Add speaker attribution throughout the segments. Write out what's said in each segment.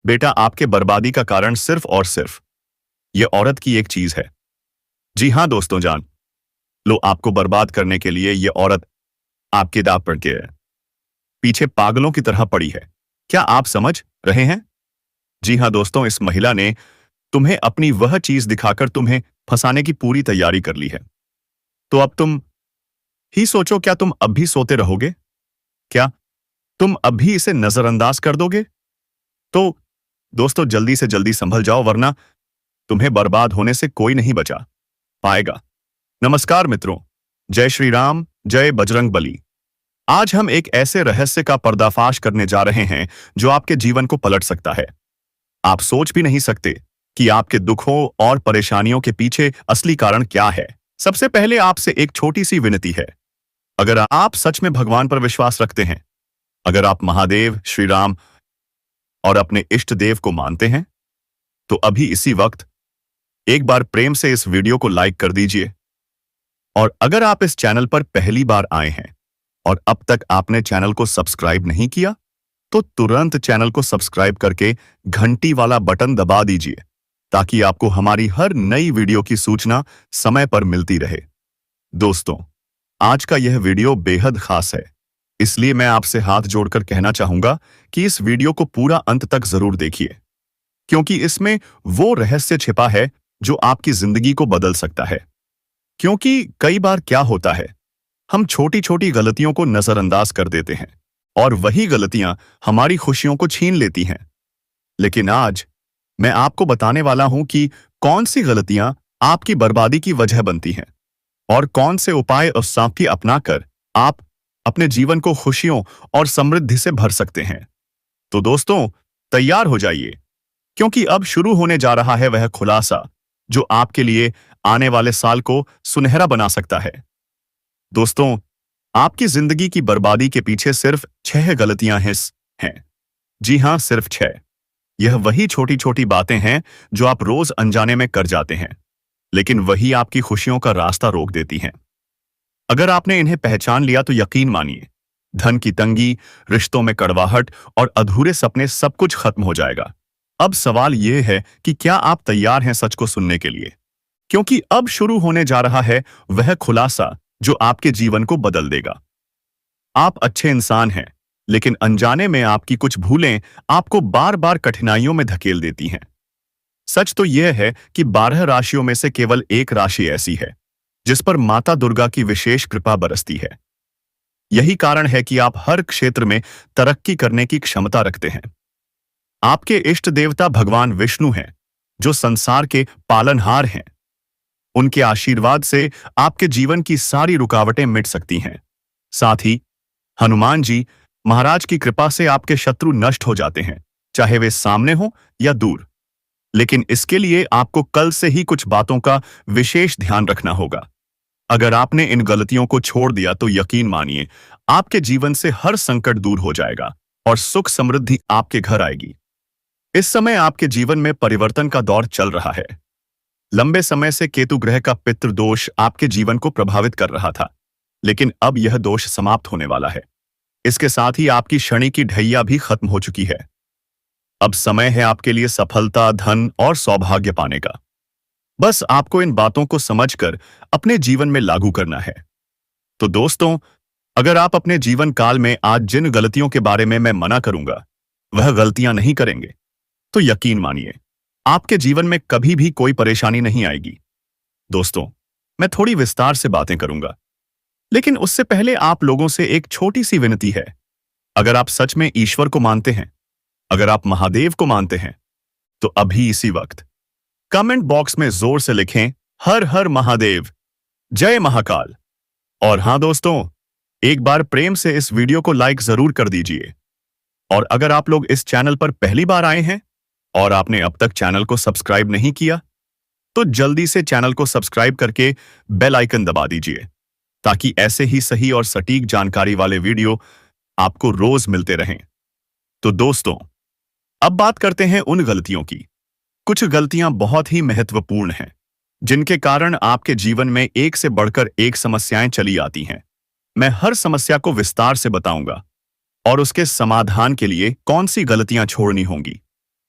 Speaker 1: बेटा, आपके बर्बादी का कारण सिर्फ और सिर्फ ये औरत की एक चीज है। जी हाँ दोस्तों, जान लो, आपको बर्बाद करने के लिए ये औरत आपके दांव पर के पीछे पागलों की तरह पड़ी है। क्या आप समझ रहे हैं? जी हाँ दोस्तों, इस महिला ने तुम्हें अपनी वह चीज दिखाकर तुम्हें फंसाने की पूरी तैयारी कर ली है। तो अब तुम ही सोचो, क्या तुम अब भी सोते रहोगे? क्या तुम अब भी इसे नजरअंदाज कर दोगे? तो दोस्तों, जल्दी से जल्दी संभल जाओ, वरना तुम्हें बर्बाद होने से कोई नहीं बचा पाएगा। नमस्कार मित्रों, जय श्री राम, जय बजरंग बली। आज हम एक ऐसे रहस्य का पर्दाफाश करने जा रहे हैं जो आपके जीवन को पलट सकता है। आप सोच भी नहीं सकते कि आपके दुखों और परेशानियों के पीछे असली कारण क्या है। सबसे पहले आपसे एक छोटी सी विनती है। अगर आप सच में भगवान पर विश्वास रखते हैं, अगर आप महादेव, श्री राम और अपने इष्ट देव को मानते हैं, तो अभी इसी वक्त एक बार प्रेम से इस वीडियो को लाइक कर दीजिए। और अगर आप इस चैनल पर पहली बार आए हैं और अब तक आपने चैनल को सब्सक्राइब नहीं किया, तो तुरंत चैनल को सब्सक्राइब करके घंटी वाला बटन दबा दीजिए, ताकि आपको हमारी हर नई वीडियो की सूचना समय पर मिलती रहे। दोस्तों, आज का यह वीडियो बेहद खास है, इसलिए मैं आपसे हाथ जोड़कर कहना चाहूंगा कि इस वीडियो को पूरा अंत तक जरूर देखिए, क्योंकि इसमें वो रहस्य छिपा है जो आपकी जिंदगी को बदल सकता है। क्योंकि कई बार क्या होता है, हम छोटी छोटी गलतियों को नजरअंदाज कर देते हैं और वही गलतियां हमारी खुशियों को छीन लेती हैं। लेकिन आज मैं आपको बताने वाला हूं कि कौन सी गलतियां आपकी बर्बादी की वजह बनती हैं और कौन से उपाय और सावधानी अपनाकर आप अपने जीवन को खुशियों और समृद्धि से भर सकते हैं। तो दोस्तों, तैयार हो जाइए, क्योंकि अब शुरू होने जा रहा है वह खुलासा जो आपके लिए आने वाले साल को सुनहरा बना सकता है। दोस्तों, आपकी जिंदगी की बर्बादी के पीछे सिर्फ 6 गलतियां हैं। जी हां, सिर्फ 6। यह वही छोटी छोटी बातें हैं जो आप रोज अनजाने में कर जाते हैं, लेकिन वही आपकी खुशियों का रास्ता रोक देती हैं। अगर आपने इन्हें पहचान लिया तो यकीन मानिए, धन की तंगी, रिश्तों में कड़वाहट और अधूरे सपने सब कुछ खत्म हो जाएगा। अब सवाल यह है कि क्या आप तैयार हैं सच को सुनने के लिए? क्योंकि अब शुरू होने जा रहा है वह खुलासा जो आपके जीवन को बदल देगा। आप अच्छे इंसान हैं, लेकिन अनजाने में आपकी कुछ भूलें आपको बार बार कठिनाइयों में धकेल देती हैं। सच तो यह है कि 12 राशियों में से केवल एक राशि ऐसी है जिस पर माता दुर्गा की विशेष कृपा बरसती है। यही कारण है कि आप हर क्षेत्र में तरक्की करने की क्षमता रखते हैं। आपके इष्ट देवता भगवान विष्णु हैं, जो संसार के पालनहार हैं। उनके आशीर्वाद से आपके जीवन की सारी रुकावटें मिट सकती हैं। साथ ही हनुमान जी महाराज की कृपा से आपके शत्रु नष्ट हो जाते हैं, चाहे वे सामने हो या दूर। लेकिन इसके लिए आपको कल से ही कुछ बातों का विशेष ध्यान रखना होगा। अगर आपने इन गलतियों को छोड़ दिया तो यकीन मानिए, आपके जीवन से हर संकट दूर हो जाएगा और सुख समृद्धि आपके घर आएगी। इस समय आपके जीवन में परिवर्तन का दौर चल रहा है। लंबे समय से केतु ग्रह का पितृ दोष आपके जीवन को प्रभावित कर रहा था, लेकिन अब यह दोष समाप्त होने वाला है। इसके साथ ही आपकी शनि की ढैया भी खत्म हो चुकी है। अब समय है आपके लिए सफलता, धन और सौभाग्य पाने का। बस आपको इन बातों को समझकर अपने जीवन में लागू करना है। तो दोस्तों, अगर आप अपने जीवन काल में आज जिन गलतियों के बारे में मैं मना करूंगा, वह गलतियां नहीं करेंगे, तो यकीन मानिए, आपके जीवन में कभी भी कोई परेशानी नहीं आएगी। दोस्तों, मैं थोड़ी विस्तार से बातें करूंगा, लेकिन उससे पहले आप लोगों से एक छोटी सी विनती है। अगर आप सच में ईश्वर को मानते हैं, अगर आप महादेव को मानते हैं, तो अभी इसी वक्त कमेंट बॉक्स में जोर से लिखें, हर हर महादेव, जय महाकाल। और हां दोस्तों, एक बार प्रेम से इस वीडियो को लाइक जरूर कर दीजिए। और अगर आप लोग इस चैनल पर पहली बार आए हैं और आपने अब तक चैनल को सब्सक्राइब नहीं किया, तो जल्दी से चैनल को सब्सक्राइब करके बेल आइकन दबा दीजिए, ताकि ऐसे ही सही और सटीक जानकारी वाले वीडियो आपको रोज मिलते रहें। तो दोस्तों, अब बात करते हैं उन गलतियों की। कुछ गलतियां बहुत ही महत्वपूर्ण हैं, जिनके कारण आपके जीवन में एक से बढ़कर एक समस्याएं चली आती हैं। मैं हर समस्या को विस्तार से बताऊंगा और उसके समाधान के लिए कौन सी गलतियां छोड़नी होंगी।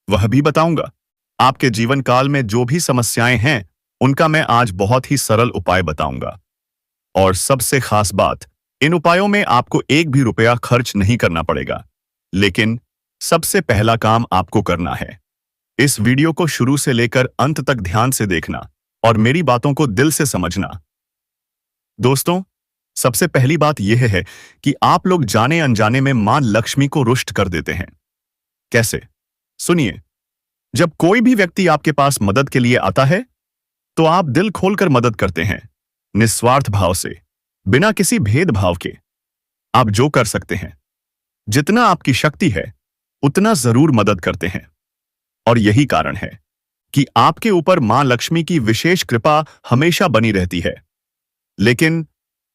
Speaker 1: वह भी बताऊंगा। आपके जीवन काल में जो भी समस्याएं हैं, उनका मैं आज बहुत ही सरल उपाय बताऊंगा। और सबसे खास बात, इन उपायों में आपको एक भी रुपया खर्च नहीं करना पड़ेगा। लेकिन सबसे पहला काम आपको करना है, इस वीडियो को शुरू से लेकर अंत तक ध्यान से देखना और मेरी बातों को दिल से समझना। दोस्तों, सबसे पहली बात यह है कि आप लोग जाने अनजाने में मां लक्ष्मी को रुष्ट कर देते हैं। कैसे? सुनिए। जब कोई भी व्यक्ति आपके पास मदद के लिए आता है, तो आप दिल खोलकर मदद करते हैं, निस्वार्थ भाव से, बिना किसी भेदभाव के। आप जो कर सकते हैं, जितना आपकी शक्ति है, उतना जरूर मदद करते हैं। और यही कारण है कि आपके ऊपर मां लक्ष्मी की विशेष कृपा हमेशा बनी रहती है। लेकिन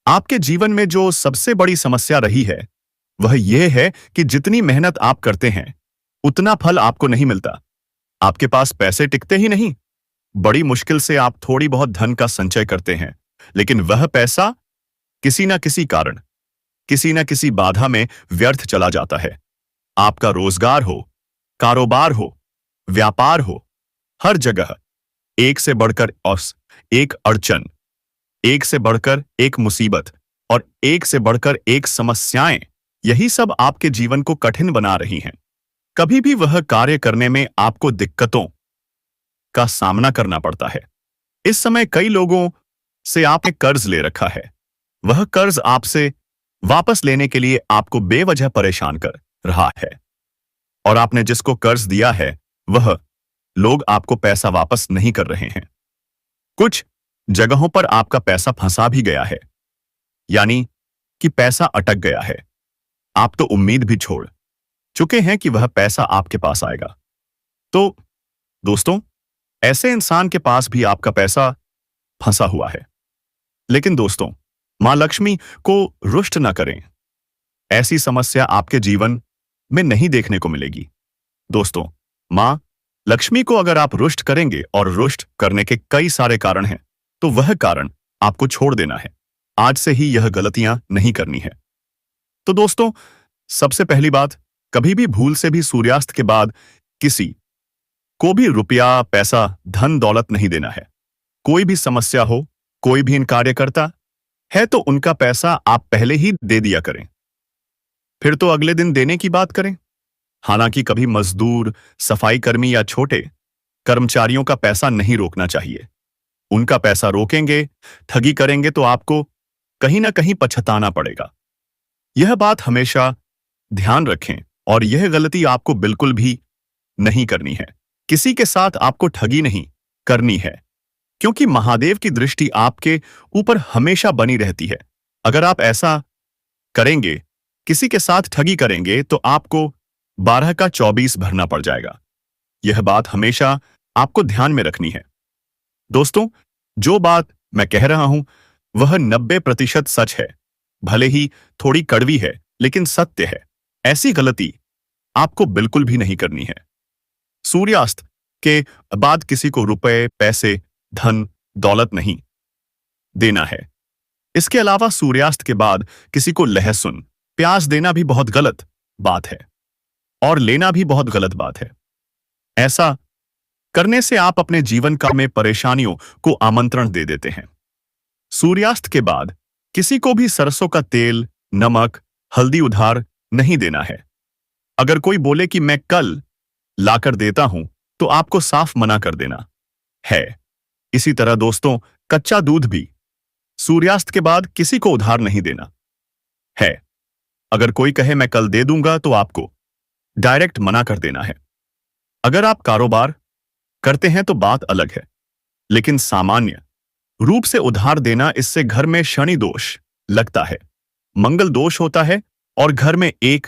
Speaker 1: आपके जीवन में जो सबसे बड़ी समस्या रही है, वह यह है कि जितनी मेहनत आप करते हैं, उतना फल आपको नहीं मिलता। आपके पास पैसे टिकते ही नहीं। बड़ी मुश्किल से आप थोड़ी बहुत धन का संचय करते हैं, लेकिन वह पैसा किसी न किसी कारण, किसी न किसी बाधा में व्यर्थ चला जाता है। आपका रोजगार हो, कारोबार हो, व्यापार हो, हर जगह एक से बढ़कर एक अड़चन, एक से बढ़कर एक मुसीबत और एक से बढ़कर एक समस्याएं, यही सब आपके जीवन को कठिन बना रही हैं। कभी भी वह कार्य करने में आपको दिक्कतों का सामना करना पड़ता है। इस समय कई लोगों से आपने कर्ज ले रखा है। वह कर्ज आपसे वापस लेने के लिए आपको बेवजह परेशान कर रहा है। और आपने जिसको कर्ज दिया है, वह लोग आपको पैसा वापस नहीं कर रहे हैं। कुछ जगहों पर आपका पैसा फंसा भी गया है, यानी कि पैसा अटक गया है। आप तो उम्मीद भी छोड़ चुके हैं कि वह पैसा आपके पास आएगा। तो दोस्तों, ऐसे इंसान के पास भी आपका पैसा फंसा हुआ है। लेकिन दोस्तों, मां लक्ष्मी को रुष्ट न करें। ऐसी समस्या आपके जीवन में नहीं देखने को मिलेगी। दोस्तों, मां लक्ष्मी को अगर आप रुष्ट करेंगे, और रुष्ट करने के कई सारे कारण हैं, तो वह कारण आपको छोड़ देना है। आज से ही यह गलतियां नहीं करनी है। तो दोस्तों, सबसे पहली बात, कभी भी भूल से भी सूर्यास्त के बाद किसी को भी रुपया, पैसा, धन दौलत नहीं देना है। कोई भी समस्या हो, कोई भी इन कार्य करता है, तो उनका पैसा आप पहले ही दे दिया करें। फिर तो अगले दिन देने की बात करें। हालांकि कभी मजदूर, सफाई कर्मी या छोटे कर्मचारियों का पैसा नहीं रोकना चाहिए। उनका पैसा रोकेंगे, ठगी करेंगे, तो आपको कहीं ना कहीं पछताना पड़ेगा। यह बात हमेशा ध्यान रखें, और यह गलती आपको बिल्कुल भी नहीं करनी है। किसी के साथ आपको ठगी नहीं करनी है, क्योंकि महादेव की दृष्टि आपके ऊपर हमेशा बनी रहती है। अगर आप ऐसा करेंगे, किसी के साथ ठगी करेंगे, तो आपको 12 का 24 भरना पड़ जाएगा। यह बात हमेशा आपको ध्यान में रखनी है। दोस्तों, जो बात मैं कह रहा हूं, वह 90% सच है। भले ही थोड़ी कड़वी है, लेकिन सत्य है। ऐसी गलती आपको बिल्कुल भी नहीं करनी है। सूर्यास्त के बाद किसी को रुपए, पैसे, धन दौलत नहीं देना है। इसके अलावा सूर्यास्त के बाद किसी को लहसुन, प्याज देना भी बहुत गलत बात है, और लेना भी बहुत गलत बात है। ऐसा करने से आप अपने जीवन काल में परेशानियों को आमंत्रण दे देते हैं। सूर्यास्त के बाद किसी को भी सरसों का तेल, नमक, हल्दी उधार नहीं देना है। अगर कोई बोले कि मैं कल लाकर देता हूं, तो आपको साफ मना कर देना है। इसी तरह दोस्तों, कच्चा दूध भी सूर्यास्त के बाद किसी को उधार नहीं देना है। अगर कोई कहे मैं कल दे दूंगा, तो आपको डायरेक्ट मना कर देना है। अगर आप कारोबार करते हैं तो बात अलग है, लेकिन सामान्य रूप से उधार देना, इससे घर में शनि दोष लगता है, मंगल दोष होता है, और घर में एक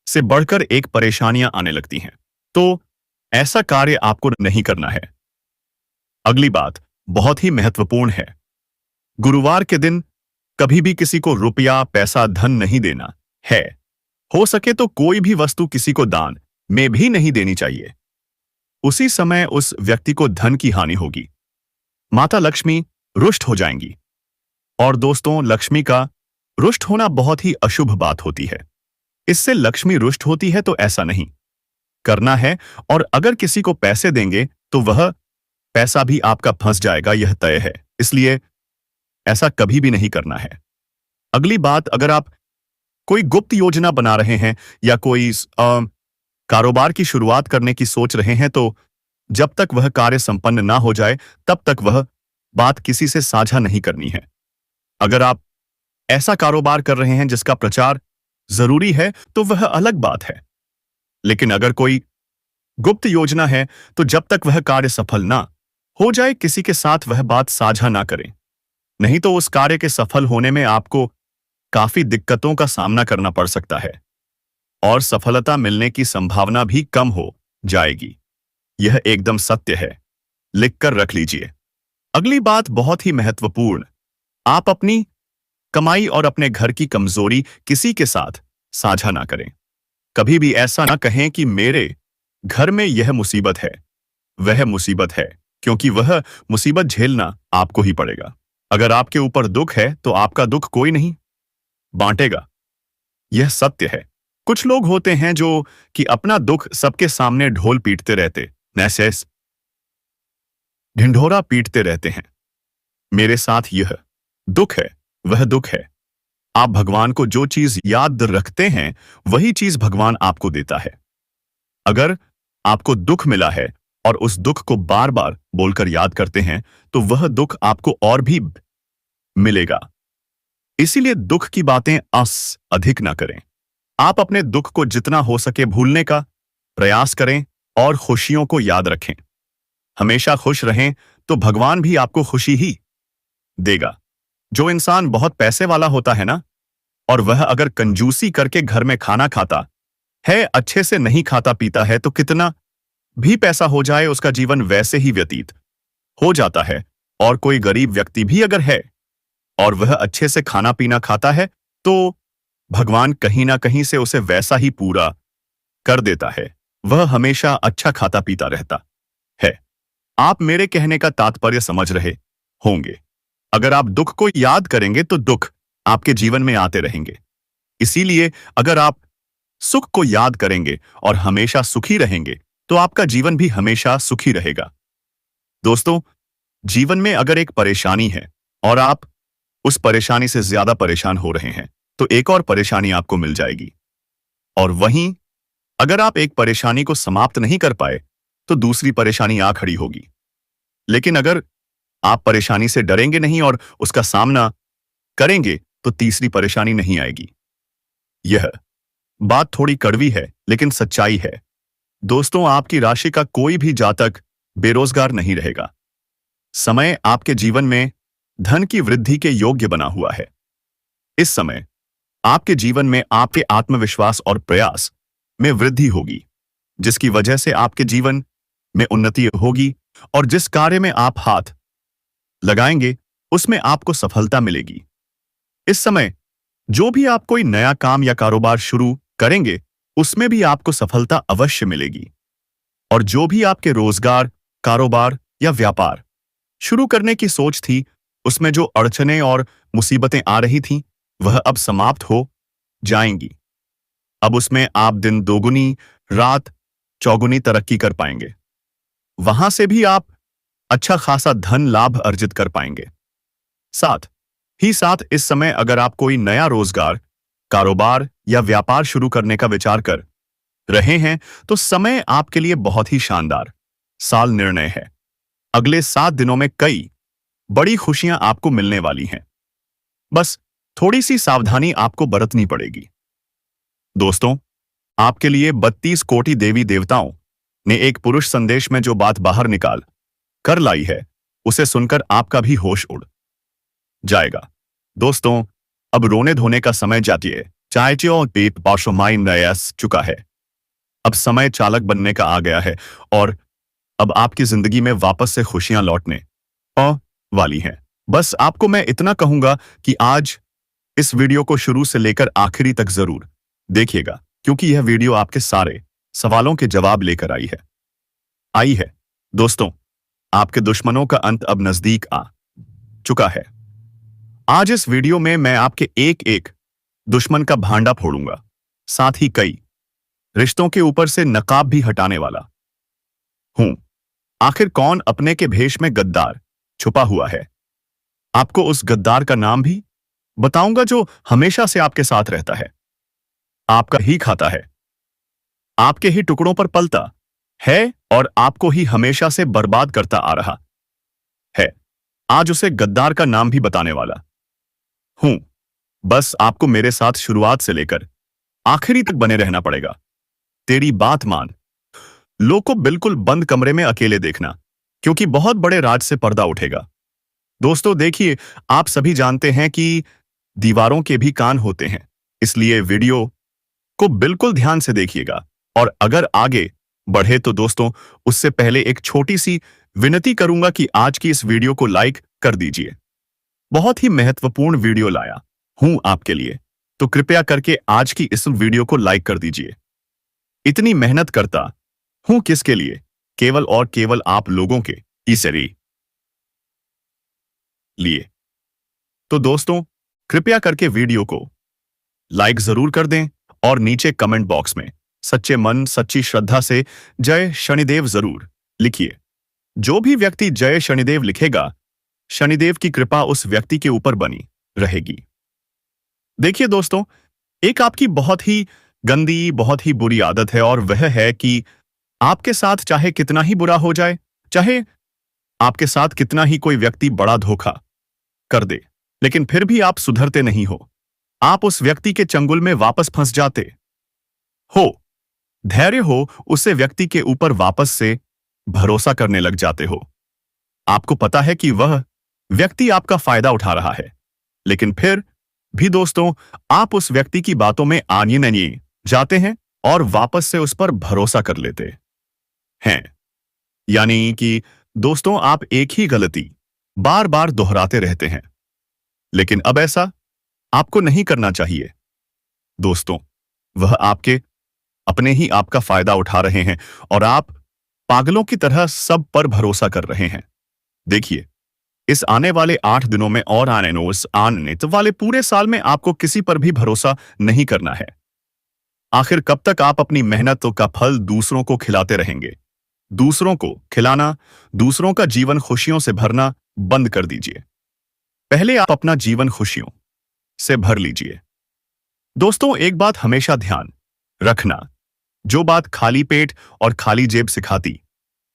Speaker 1: से बढ़कर एक परेशानियां आने लगती हैं। तो ऐसा कार्य आपको नहीं करना है। अगली बात बहुत ही महत्वपूर्ण है। गुरुवार के दिन कभी भी किसी को रुपया, पैसा, धन नहीं देना है। हो सके तो कोई भी वस्तु किसी को दान में भी नहीं देनी चाहिए। उसी समय उस व्यक्ति को धन की हानि होगी, माता लक्ष्मी रुष्ट हो जाएंगी। और दोस्तों, लक्ष्मी का रुष्ट होना बहुत ही अशुभ बात होती है। इससे लक्ष्मी रुष्ट होती है तो ऐसा नहीं। करना है, और अगर किसी को पैसे देंगे तो वह पैसा भी आपका फंस जाएगा, यह तय है। इसलिए ऐसा कभी भी नहीं करना है। अगली बात, अगर आप कोई गुप्त योजना बना रहे हैं या कोई कारोबार की शुरुआत करने की सोच रहे हैं, तो जब तक वह कार्य संपन्न ना हो जाए तब तक वह बात किसी से साझा नहीं करनी है। अगर आप ऐसा कारोबार कर रहे हैं जिसका प्रचार जरूरी है तो वह अलग बात है, लेकिन अगर कोई गुप्त योजना है तो जब तक वह कार्य सफल ना हो जाए किसी के साथ वह बात साझा ना करें, नहीं तो उस कार्य के सफल होने में आपको काफी दिक्कतों का सामना करना पड़ सकता है और सफलता मिलने की संभावना भी कम हो जाएगी। यह एकदम सत्य है, लिखकर रख लीजिए। अगली बात बहुत ही महत्वपूर्ण, आप अपनी कमाई और अपने घर की कमजोरी किसी के साथ साझा ना करें। कभी भी ऐसा ना कहें कि मेरे घर में यह मुसीबत है, वह मुसीबत है, क्योंकि वह मुसीबत झेलना आपको ही पड़ेगा। अगर आपके ऊपर दुख है तो आपका दुख कोई नहीं बांटेगा, यह सत्य है। कुछ लोग होते हैं जो कि अपना दुख सबके सामने ढोल पीटते रहते, नैसे ढिंढोरा पीटते रहते हैं। मेरे साथ यह दुख है, वह दुख है। आप भगवान को जो चीज याद रखते हैं वही चीज भगवान आपको देता है। अगर आपको दुख मिला है और उस दुख को बार बार बोलकर याद करते हैं तो वह दुख आपको और भी मिलेगा। इसीलिए दुख की बातें अधिक ना करें। आप अपने दुख को जितना हो सके भूलने का प्रयास करें और खुशियों को याद रखें। हमेशा खुश रहें तो भगवान भी आपको खुशी ही देगा। जो इंसान बहुत पैसे वाला होता है ना, और वह अगर कंजूसी करके घर में खाना खाता है, अच्छे से नहीं खाता पीता है, तो कितना भी पैसा हो जाए उसका जीवन वैसे ही व्यतीत हो जाता है। और कोई गरीब व्यक्ति भी अगर है और वह अच्छे से खाना पीना खाता है तो भगवान कहीं ना कहीं से उसे वैसा ही पूरा कर देता है। वह हमेशा अच्छा खाता पीता रहता है। आप मेरे कहने का तात्पर्य समझ रहे होंगे। अगर आप दुख को याद करेंगे तो दुख आपके जीवन में आते रहेंगे। इसीलिए अगर आप सुख को याद करेंगे और हमेशा सुखी रहेंगे तो आपका जीवन भी हमेशा सुखी रहेगा। दोस्तों, जीवन में अगर एक परेशानी है और आप उस परेशानी से ज्यादा परेशान हो रहे हैं तो एक और परेशानी आपको मिल जाएगी, और वहीं अगर आप एक परेशानी को समाप्त नहीं कर पाए तो दूसरी परेशानी आ खड़ी होगी। लेकिन अगर आप परेशानी से डरेंगे नहीं और उसका सामना करेंगे तो तीसरी परेशानी नहीं आएगी। यह बात थोड़ी कड़वी है लेकिन सच्चाई है। दोस्तों, आपकी राशि का कोई भी जातक बेरोजगार नहीं रहेगा। समय आपके जीवन में धन की वृद्धि के योग्य बना हुआ है। इस समय आपके जीवन में आपके आत्मविश्वास और प्रयास में वृद्धि होगी, जिसकी वजह से आपके जीवन में उन्नति होगी और जिस कार्य में आप हाथ लगाएंगे उसमें आपको सफलता मिलेगी। इस समय जो भी आप कोई नया काम या कारोबार शुरू करेंगे उसमें भी आपको सफलता अवश्य मिलेगी, और जो भी आपके रोजगार, कारोबार या व्यापार शुरू करने की सोच थी उसमें जो अड़चनें और मुसीबतें आ रही थीं वह अब समाप्त हो जाएंगी। अब उसमें आप दिन दोगुनी रात चौगुनी तरक्की कर पाएंगे। वहां से भी आप अच्छा खासा धन लाभ अर्जित कर पाएंगे। साथ ही साथ इस समय अगर आप कोई नया रोजगार, कारोबार या व्यापार शुरू करने का विचार कर रहे हैं तो समय आपके लिए बहुत ही शानदार साल निर्णय है। अगले 7 दिनों में कई बड़ी खुशियां आपको मिलने वाली हैं। बस थोड़ी सी सावधानी आपको बरतनी पड़ेगी। दोस्तों, आपके लिए 32 कोटि देवी देवताओं ने एक पुरुष संदेश में जो बात बाहर निकाल कर लाई है उसे सुनकर आपका भी होश उड़ जाएगा। दोस्तों, अब रोने धोने का समय जाती है। चाय पेट पाशोमाई नयास चुका है। अब समय चालक बनने का आ गया है और अब आपकी जिंदगी में वापस से खुशियां लौटने वाली हैं। बस आपको मैं इतना कहूंगा कि आज इस वीडियो को शुरू से लेकर आखिरी तक जरूर देखिएगा, क्योंकि यह वीडियो आपके सारे सवालों के जवाब लेकर आई है। दोस्तों, आपके दुश्मनों का अंत अब नजदीक आ चुका है। आज इस वीडियो में मैं आपके एक एक दुश्मन का भांडा फोड़ूंगा, साथ ही कई रिश्तों के ऊपर से नकाब भी हटाने वाला हूं। आखिर कौन अपने के भेष में गद्दार छुपा हुआ है? आपको उस गद्दार का नाम भी बताऊंगा जो हमेशा से आपके साथ रहता है, आपका ही खाता है, आपके ही टुकड़ों पर पलता है और आपको ही हमेशा से बर्बाद करता आ रहा है। आज उसे गद्दार का नाम भी बताने वाला हूं। बस आपको मेरे साथ शुरुआत से लेकर आखिरी तक बने रहना पड़ेगा। तेरी बात मान लो को बिल्कुल बंद कमरे में अकेले देखना, क्योंकि बहुत बड़े राज से पर्दा उठेगा। दोस्तों देखिए, आप सभी जानते हैं कि दीवारों के भी कान होते हैं, इसलिए वीडियो को बिल्कुल ध्यान से देखिएगा। और अगर आगे बढ़े तो दोस्तों, उससे पहले एक छोटी सी विनती करूंगा कि आज की इस वीडियो को लाइक कर दीजिए। बहुत ही महत्वपूर्ण वीडियो लाया हूं आपके लिए, तो कृपया करके आज की इस वीडियो को लाइक कर दीजिए। इतनी मेहनत करता हूं किसके लिए? केवल और केवल आप लोगों के इसरी लिए। तो दोस्तों, कृपया करके वीडियो को लाइक जरूर कर दें और नीचे कमेंट बॉक्स में सच्चे मन सच्ची श्रद्धा से जय शनिदेव जरूर लिखिए। जो भी व्यक्ति जय शनिदेव लिखेगा, शनिदेव की कृपा उस व्यक्ति के ऊपर बनी रहेगी। देखिए दोस्तों, एक आपकी बहुत ही गंदी, बहुत ही बुरी आदत है, और वह है कि आपके साथ चाहे कितना ही बुरा हो जाए, चाहे आपके साथ कितना ही कोई व्यक्ति बड़ा धोखा कर दे, लेकिन फिर भी आप सुधरते नहीं हो। आप उस व्यक्ति के चंगुल में वापस फंस जाते हो। धैर्य हो उसे व्यक्ति के ऊपर वापस से भरोसा करने लग जाते हो। आपको पता है कि वह व्यक्ति आपका फायदा उठा रहा है, लेकिन फिर भी दोस्तों, आप उस व्यक्ति की बातों में आने नहीं जाते हैं और वापस से उस पर भरोसा कर लेते हैं। यानी कि दोस्तों, आप एक ही गलती बार बार दोहराते रहते हैं, लेकिन अब ऐसा आपको नहीं करना चाहिए। दोस्तों, वह आपके अपने ही आपका फायदा उठा रहे हैं और आप पागलों की तरह सब पर भरोसा कर रहे हैं। देखिए, इस आने वाले 8 दिनों में और आने वाले पूरे साल में आपको किसी पर भी भरोसा नहीं करना है। आखिर कब तक आप अपनी मेहनतों का फल दूसरों को खिलाते रहेंगे? दूसरों को खिलाना, दूसरों का जीवन खुशियों से भरना बंद कर दीजिए। पहले आप अपना जीवन खुशियों से भर लीजिए। दोस्तों, एक बात हमेशा ध्यान रखना, जो बात खाली पेट और खाली जेब सिखाती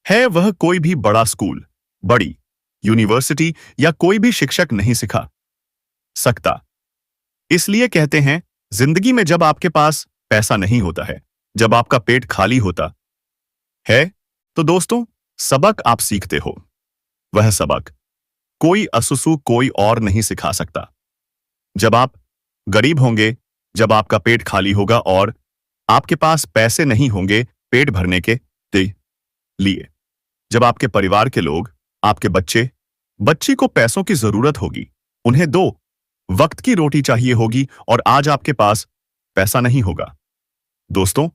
Speaker 1: है, वह कोई भी बड़ा स्कूल, बड़ी यूनिवर्सिटी या कोई भी शिक्षक नहीं सिखा सकता। इसलिए कहते हैं, जिंदगी में जब आपके पास पैसा नहीं होता है, जब आपका पेट खाली होता है, तो दोस्तों सबक आप सीखते हो। वह सबक कोई असुसु कोई और नहीं सिखा सकता। जब आप गरीब होंगे, जब आपका पेट खाली होगा और आपके पास पैसे नहीं होंगे पेट भरने के लिए, जब आपके परिवार के लोग, आपके बच्ची को पैसों की जरूरत होगी, उन्हें 2 वक्त की रोटी चाहिए होगी और आज आपके पास पैसा नहीं होगा, दोस्तों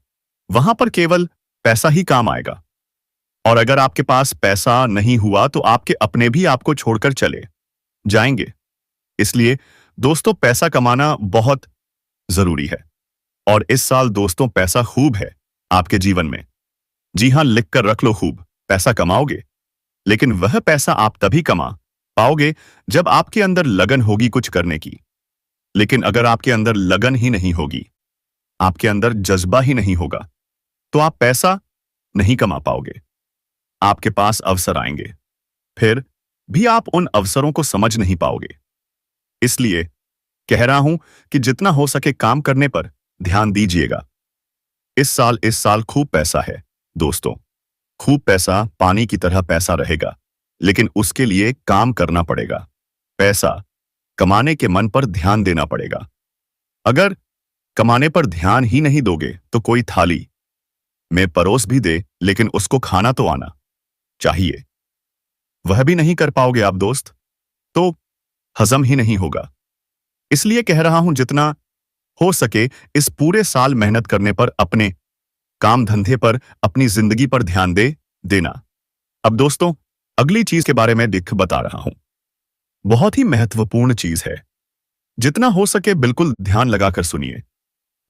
Speaker 1: वहां पर केवल पैसा ही काम आएगा। और अगर आपके पास पैसा नहीं हुआ तो आपके अपने भी आपको छोड़कर चले जाएंगे। इसलिए दोस्तों, पैसा कमाना बहुत जरूरी है। और इस साल दोस्तों, पैसा खूब है आपके जीवन में। जी हां, लिख कर रख लो, खूब पैसा कमाओगे। लेकिन वह पैसा आप तभी कमा पाओगे जब आपके अंदर लगन होगी कुछ करने की। लेकिन अगर आपके अंदर लगन ही नहीं होगी, आपके अंदर जज्बा ही नहीं होगा, तो आप पैसा नहीं कमा पाओगे। आपके पास अवसर आएंगे, फिर भी आप उन अवसरों को समझ नहीं पाओगे। इसलिए कह रहा हूं कि जितना हो सके काम करने पर ध्यान दीजिएगा। इस साल खूब पैसा है दोस्तों। खूब पैसा पानी की तरह पैसा रहेगा, लेकिन उसके लिए काम करना पड़ेगा। पैसा कमाने के मन पर ध्यान देना पड़ेगा। अगर कमाने पर ध्यान ही नहीं दोगे तो कोई थाली में परोस भी दे, लेकिन उसको खाना तो आना चाहिए। वह भी नहीं कर पाओगे आप दोस्त, तो हजम ही नहीं होगा। इसलिए कह रहा हूं, जितना हो सके इस पूरे साल मेहनत करने पर, अपने काम धंधे पर, अपनी जिंदगी पर ध्यान देना। अब दोस्तों, अगली चीज के बारे में बता रहा हूं। बहुत ही महत्वपूर्ण चीज है, जितना हो सके बिल्कुल ध्यान लगाकर सुनिए।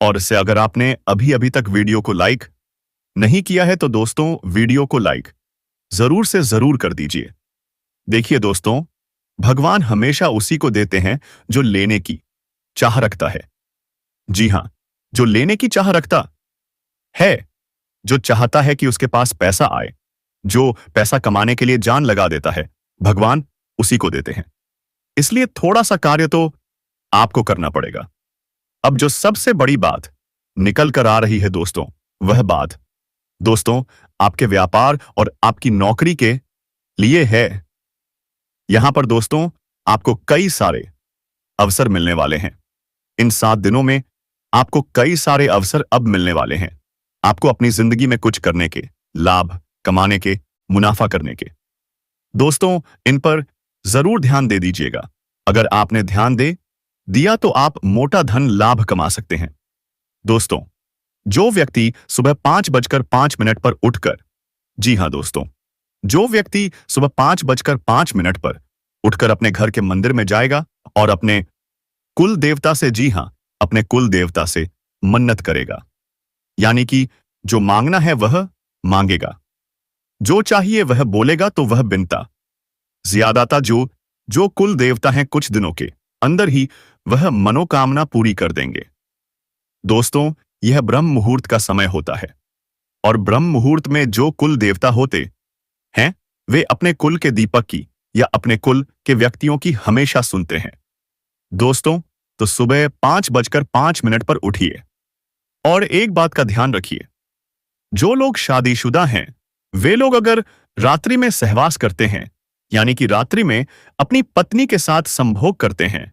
Speaker 1: और इससे अगर आपने अभी अभी तक वीडियो को लाइक नहीं किया है तो दोस्तों वीडियो को लाइक जरूर से जरूर कर दीजिए। देखिए दोस्तों, भगवान हमेशा उसी को देते हैं जो लेने की चाह रखता है। जी हां, जो लेने की चाह रखता है, जो चाहता है कि उसके पास पैसा आए, जो पैसा कमाने के लिए जान लगा देता है, भगवान उसी को देते हैं। इसलिए थोड़ा सा कार्य तो आपको करना पड़ेगा। अब जो सबसे बड़ी बात निकल कर आ रही है दोस्तों, वह बात दोस्तों आपके व्यापार और आपकी नौकरी के लिए है। यहां पर दोस्तों आपको कई सारे अवसर मिलने वाले हैं। इन 7 दिनों में आपको कई सारे अवसर अब मिलने वाले हैं, आपको अपनी जिंदगी में कुछ करने के, लाभ कमाने के, मुनाफा करने के। दोस्तों इन पर जरूर ध्यान दे दीजिएगा। अगर आपने ध्यान दे दिया तो आप मोटा धन लाभ कमा सकते हैं। दोस्तों, जो व्यक्ति सुबह 5:05 पर उठकर, जी हां दोस्तों, जो व्यक्ति सुबह 5:05 पर उठकर अपने घर के मंदिर में जाएगा और अपने कुल देवता से, जी हां, अपने कुल देवता से मन्नत करेगा, यानी कि जो मांगना है वह मांगेगा, जो चाहिए वह बोलेगा तो वह बिनता ज्यादाता जो कुल देवता हैं कुछ दिनों के अंदर ही वह मनोकामना पूरी कर देंगे। दोस्तों, यह ब्रह्म मुहूर्त का समय होता है और ब्रह्म मुहूर्त में जो कुल देवता होते हैं वे अपने कुल के दीपक की या अपने कुल के व्यक्तियों की हमेशा सुनते हैं। दोस्तों, तो सुबह 5:05 पर उठिए और एक बात का ध्यान रखिए, जो लोग शादीशुदा हैं वे लोग अगर रात्रि में सहवास करते हैं, यानी कि रात्रि में अपनी पत्नी के साथ संभोग करते हैं,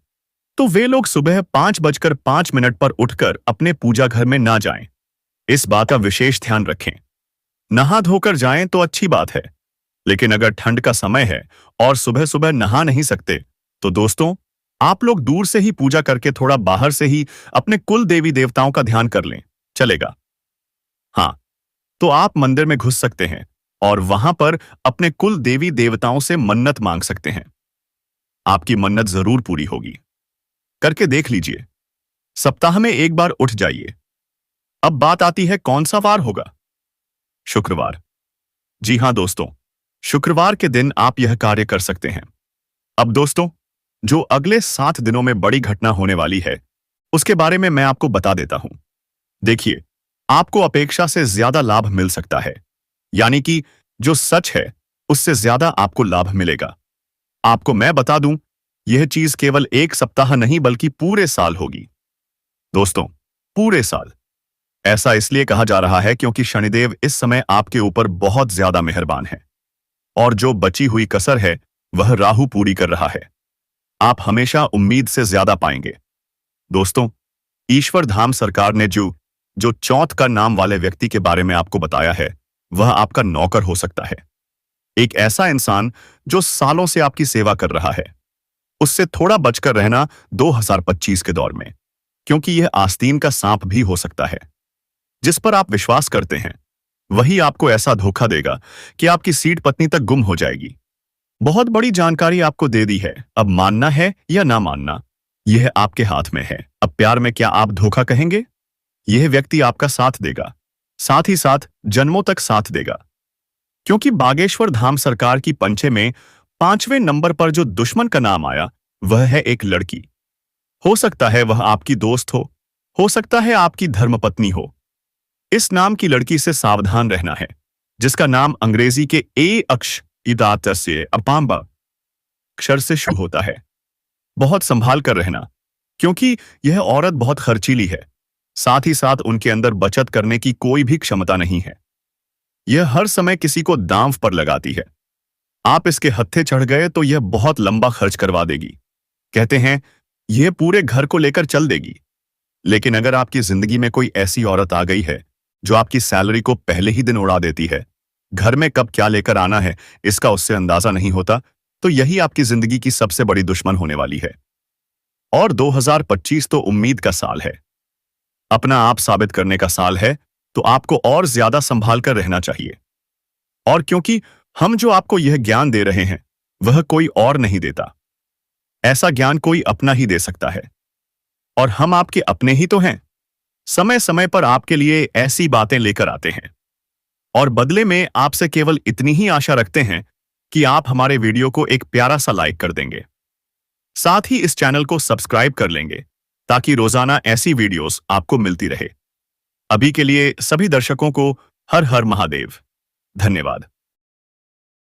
Speaker 1: तो वे लोग सुबह 5:05 पर उठकर अपने पूजा घर में ना जाएं। इस बात का विशेष ध्यान रखें। नहा धोकर जाएं तो अच्छी बात है, लेकिन अगर ठंड का समय है और सुबह सुबह नहा नहीं सकते तो दोस्तों आप लोग दूर से ही पूजा करके थोड़ा बाहर से ही अपने कुल देवी देवताओं का ध्यान कर लें, चलेगा। हाँ, तो आप मंदिर में घुस सकते हैं और वहां पर अपने कुल देवी देवताओं से मन्नत मांग सकते हैं। आपकी मन्नत जरूर पूरी होगी, करके देख लीजिए। सप्ताह में एक बार उठ जाइए। अब बात आती है कौन सा वार होगा? शुक्रवार। जी हां दोस्तों, शुक्रवार के दिन आप यह कार्य कर सकते हैं। अब दोस्तों, जो अगले 7 दिनों में बड़ी घटना होने वाली है उसके बारे में मैं आपको बता देता हूं। देखिए, आपको अपेक्षा से ज्यादा लाभ मिल सकता है, यानी कि जो सच है उससे ज्यादा आपको लाभ मिलेगा। आपको मैं बता दूं, यह चीज केवल एक सप्ताह नहीं बल्कि पूरे साल होगी। दोस्तों, पूरे साल। ऐसा इसलिए कहा जा रहा है क्योंकि शनिदेव इस समय आपके ऊपर बहुत ज्यादा मेहरबान है और जो बची हुई कसर है वह राहु पूरी कर रहा है। आप हमेशा उम्मीद से ज्यादा पाएंगे। दोस्तों, ईश्वर धाम सरकार ने जो चौथ का नाम वाले व्यक्ति के बारे में आपको बताया है वह आपका नौकर हो सकता है। एक ऐसा इंसान जो सालों से आपकी सेवा कर रहा है। उससे थोड़ा बचकर रहना 2025 के दौर में, क्योंकि यह आस्तीन का सांप भी हो सकता है। जिस पर आप विश्वास करते हैं वही आपको ऐसा धोखा देगा कि आपकी सीट पत्नी तक गुम हो जाएगी। बहुत बड़ी जानकारी आपको दे दी है, अब मानना है या ना मानना यह आपके हाथ में है। अब प्यार में क्या आप धोखा कहेंगे? यह व्यक्ति आपका साथ देगा, साथ ही साथ जन्मों तक साथ देगा, क्योंकि बागेश्वर धाम सरकार की पंचे में 5वें नंबर पर जो दुश्मन का नाम आया वह है एक लड़की। हो सकता है वह आपकी दोस्त हो सकता है आपकी धर्मपत्नी हो। इस नाम की लड़की से सावधान रहना है, जिसका नाम अंग्रेजी के ए अक्षर से अपाम्बा अक्षर से शुरू होता है। बहुत संभाल कर रहना, क्योंकि यह औरत बहुत खर्चीली है, साथ ही साथ उनके अंदर बचत करने की कोई भी क्षमता नहीं है। यह हर समय किसी को दांव पर लगाती है। आप इसके हत्थे चढ़ गए तो यह बहुत लंबा खर्च करवा देगी। कहते हैं यह पूरे घर को लेकर चल देगी। लेकिन अगर आपकी जिंदगी में कोई ऐसी औरत आ गई है जो आपकी सैलरी को पहले ही दिन उड़ा देती है, घर में कब क्या लेकर आना है इसका उससे अंदाजा नहीं होता, तो यही आपकी जिंदगी की सबसे बड़ी दुश्मन होने वाली है। और 2025 तो उम्मीद का साल है, अपना आप साबित करने का साल है, तो आपको और ज्यादा संभाल कर रहना चाहिए। और क्योंकि हम जो आपको यह ज्ञान दे रहे हैं वह कोई और नहीं देता, ऐसा ज्ञान कोई अपना ही दे सकता है, और हम आपके अपने ही तो हैं। समय समय पर आपके लिए ऐसी बातें लेकर आते हैं और बदले में आपसे केवल इतनी ही आशा रखते हैं कि आप हमारे वीडियो को एक प्यारा सा लाइक कर देंगे। साथ ही इस चैनल को सब्सक्राइब कर लेंगे ताकि रोजाना ऐसी वीडियोस आपको मिलती रहे। अभी के लिए सभी दर्शकों को हर हर महादेव। धन्यवाद।